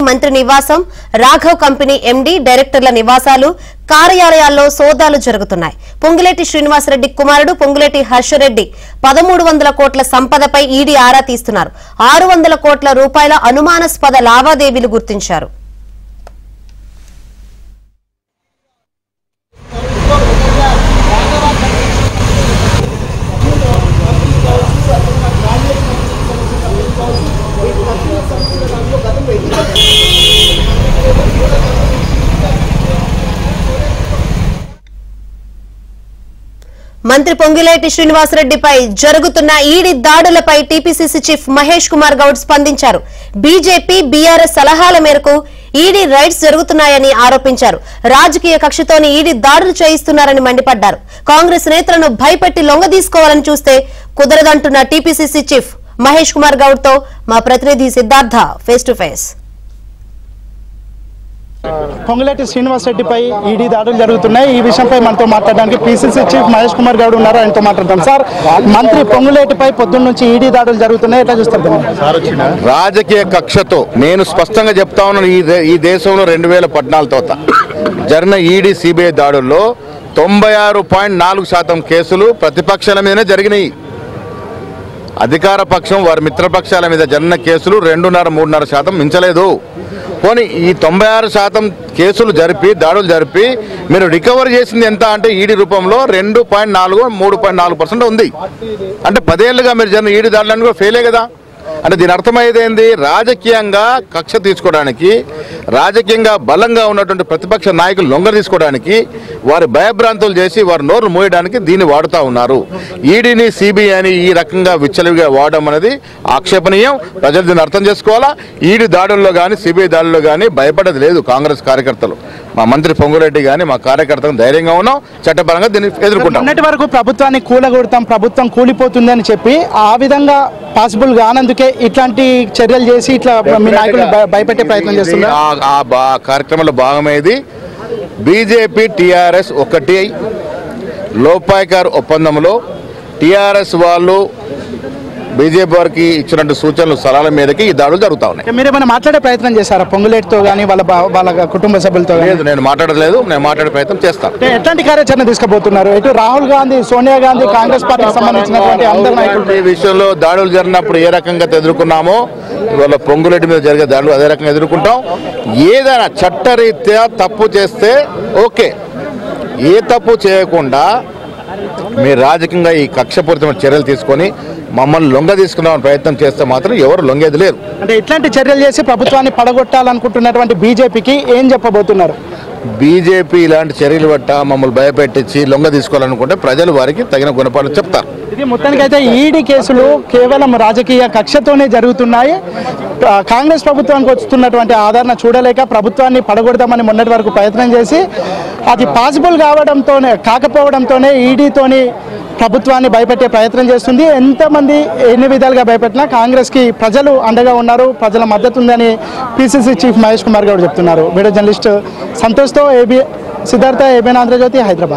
మంత్రి నివాసం, Raghav company MD, డైరెక్టర్ల నివాసాలు, కార్యాలయాల్లో సోదాలు జరుగుతున్నాయి. పొంగులేటి శ్రీనివాసరెడ్డి కుమారుడు పొంగులేటి హర్షరెడ్డి 1300 కోట్ల సంపదపై ఈడీ ఆరా తీస్తున్నారు. 600 కోట్ల రూపాయల అనుమానాస్పద లావాదేవీలు గుర్తించారు. మంత్రి పొంగులేటి శ్రీనివాసరెడ్డిపై జరుగుతున్న ఈడీ దాడులపై టీపీసీసీ చీఫ్ మహేష్ కుమార్ గౌడ్ స్పందించారు. బీజేపీ, బీఆర్ఎస్ సలహాల మేరకు ఈడీ రైడ్స్ జరుగుతున్నాయని ఆరోపించారు. రాజకీయ కక్షతోని ఈడీ దాడులు చేయిస్తున్నారని మండిపడ్డారు. కాంగ్రెస్ నేతలను భయపెట్టి లొంగదీసుకోవాలని చూస్తే కుదరదంటున్న టీపీసీసీ చీఫ్ మహేష్ కుమార్ గౌడ్ తో మా ప్రతినిధి Siddhartha face to face. Ponguleti శ్రీనివాసరెడ్డిపై ఈడీ దాడులు జరుగుతున్నాయి. ఈ విషయంపై మనతో మాట్లాడడానికి పీసీసీ చీఫ్ మహేష్ కుమార్ గౌడ్ ఉన్నారు. ఆయనతో మాట్లాడతాం. సార్, మంత్రి పొంగులేటిపై పొద్దున్న నుంచి ఈడీ దాడులు జరుగుతున్నాయి, ఎట్లా చూస్తారు? రాజకీయ కక్షతో నేను స్పష్టంగా చెప్తా ఉన్నాను. ఈ దేశంలో 2014 తర్వాత జరిగిన ఈడీ సిబిఐ దాడుల్లో 96.4% కేసులు ప్రతిపక్షాల మీదనే జరిగినాయి. అధికార పక్షం వారి మిత్రపక్షాల మీద జరిగిన కేసులు 2.5-3.5% మించలేదు. పోనీ ఈ 96% కేసులు జరిపి దాడులు జరిపి మీరు రికవర్ చేసింది ఎంత అంటే ఈడీ రూపంలో 2.4-3.4% ఉంది. అంటే 10 ఏళ్ళుగా మీరు జరిగిన ఈడీ దాడులన్నీ కూడా ఫెయిలే కదా. అంటే దీని అర్థమయ్యేది రాజకీయంగా కక్ష తీసుకోవడానికి, రాజకీయంగా బలంగా ఉన్నటువంటి ప్రతిపక్ష నాయకులు లొంగ తీసుకోవడానికి, వారి భయభ్రాంతులు చేసి వారి నోరు మోయడానికి దీన్ని వాడుతూ ఉన్నారు. ఈడీని, సిబిఐని ఈ రకంగా విచ్చలవిగా వాడడం అనేది ఆక్షేపణీయం. ప్రజలు దీన్ని అర్థం చేసుకోవాలా. ఈడీ దాడుల్లో కానీ సిబిఐ దాడుల్లో కానీ భయపడేది లేదు. కాంగ్రెస్ కార్యకర్తలు, మా మంత్రి పొంగులేటి కానీ మా కార్యకర్తలు ధైర్యంగా ఉన్నాం. చట్టపరంగా దీన్ని ఎదుర్కొంటాం. మొన్నటి వరకు ప్రభుత్వాన్ని కూలగొడతాం, ప్రభుత్వం కూలిపోతుంది అని చెప్పి ఆ విధంగా పాసిబుల్ కానందుకే ఇట్లాంటి చర్యలు చేసి ఇట్లా మీ నాయకులు భయపెట్టే ప్రయత్నం చేస్తున్నారు. ఆ కార్యక్రమంలో భాగమేది బీజేపీ, టీఆర్ఎస్ ఒకటి లోపాయకారు ఒప్పందంలో టీఆర్ఎస్ వాళ్ళు బీజేపీ వారికి ఇచ్చినట్టు సూచనలు, సలహాల మీదకి ఈ దాడులు జరుగుతా ఉన్నాయి. మీరేమైనా మాట్లాడే ప్రయత్నం చేశారా పొంగులేటితో కానీ వాళ్ళ కుటుంబ సభ్యులతో? లేదు, నేను మాట్లాడలేదు. నేను మాట్లాడే ప్రయత్నం చేస్తాను. ఎట్లాంటి కార్యాచరణ తీసుకుపోతున్నారు? ఇటు రాహుల్ గాంధీ, సోనియా గాంధీ, కాంగ్రెస్ పార్టీకి సంబంధించినటువంటి అందరు నాయకులు ఈ విషయంలో దాడులు జరిగినప్పుడు ఏ రకంగా ఎదుర్కొన్నామో ఇవాళ పొంగులేటి మీద జరిగే దాడులు అదే రకంగా ఎదుర్కొంటాం. ఏదైనా చట్టరీత్యా తప్పు చేస్తే ఓకే, ఏ తప్పు చేయకుండా మీరు రాజకీయంగా ఈ కక్షపూరితమైన చర్యలు తీసుకొని మమ్మల్ని లొంగ తీసుకున్నామని ప్రయత్నం చేస్తే మాత్రం ఎవరు లొంగేది లేరు. అంటే ఇట్లాంటి చర్యలు చేసి ప్రభుత్వాన్ని పడగొట్టాలనుకుంటున్నటువంటి బీజేపీకి ఏం చెప్పబోతున్నారు? బీజేపీ ఇలాంటి చర్యలు పట్ట మమ్మల్ని భయపెట్టించి లొంగ తీసుకోవాలనుకుంటే ప్రజలు వారికి తగిన గుణపాఠం చెప్తారు. ఇది మొత్తానికైతే ఈడీ కేసులు కేవలం రాజకీయ కక్షతోనే జరుగుతున్నాయి. కాంగ్రెస్ ప్రభుత్వానికి వస్తున్నటువంటి ఆదరణ చూడలేక ప్రభుత్వాన్ని పడగొడదామని మొన్నటి వరకు ప్రయత్నం చేసి అది పాసిబుల్ కాకపోవడంతోనే ఈడీతోని ప్రభుత్వాన్ని భయపెట్టే ప్రయత్నం చేస్తుంది. ఎంతమంది ఎన్ని విధాలుగా భయపెట్టినా కాంగ్రెస్కి ప్రజలు అండగా ఉన్నారు, ప్రజల మద్దతు ఉందని పీసీసీ చీఫ్ మహేష్ కుమార్ గౌడ్ చెప్తున్నారు. వీడియో జర్నలిస్ట్ సంతోష్తో సిద్ధార్థ, ఏబిఎన్ ఆంధ్రజ్యోతి, హైదరాబాద్.